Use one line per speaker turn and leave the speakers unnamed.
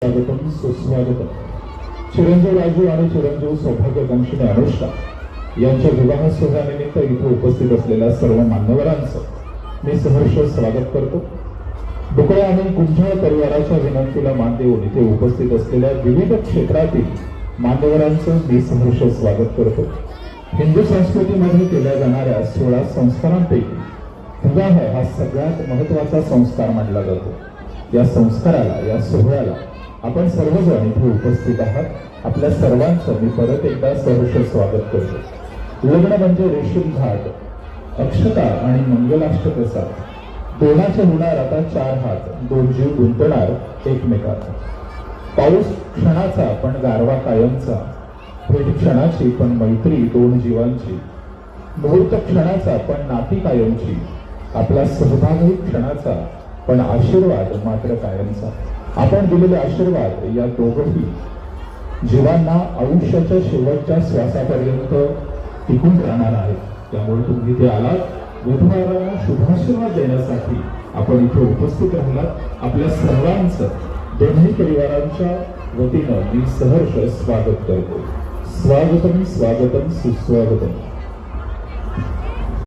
स्वागतम सुस्वागतम. चिरंजीव राजू आणि चिरंजीव सौभाग्यकांक्षिणी अनुष्का यांच्या विवाह सोहळ्यानिमित्त इथे उपस्थित असलेल्या सर्व मान्यवरांचं मी सहर्ष स्वागत करतो. डुकळे आणि कुंभार परिवाराच्या विनंतीला मान देऊन इथे उपस्थित असलेल्या विविध क्षेत्रातील मान्यवरांचं मी सहर्ष स्वागत करतो. हिंदू संस्कृतीमध्ये केल्या जाणाऱ्या 16 संस्कारांपैकी विवाह हा सगळ्यात महत्त्वाचा संस्कार मानला जातो. या संस्काराला, या सोहळ्याला आपण सर्वजण इथे उपस्थित आहात. आपल्या सर्वांचं मी परत एकदा सहर्ष स्वागत करतो. लग्न म्हणजे रेशीम घाट, अक्षता आणि मंगलाष्टकसा. दोनाचे होणार आता 4 हात, 2 जीव गुंतणार एकमेकात. पाऊस क्षणाचा पण गारवा कायमचा, भेट क्षणाची पण मैत्री 2 जीवांची. मुहूर्त क्षणाचा पण नाती कायमची, आपला सहभागही क्षणाचा पण आशीर्वाद मात्र कायमचा. आपण दिलेले आशीर्वाद या दोघंही जीवांना आयुष्याच्या शेवटच्या श्वासापर्यंत टिकून राहणार आहेत. त्यामुळे तुम्ही इथे आलात वधूवरांना शुभाशीर्वाद देण्यासाठी आपण इथे उपस्थित राहिलात. आपल्या सर्वांचं दोन्ही परिवारांच्या वतीनं मी सहर्ष स्वागत करतो. स्वागतम स्वागतम सुस्वागतम.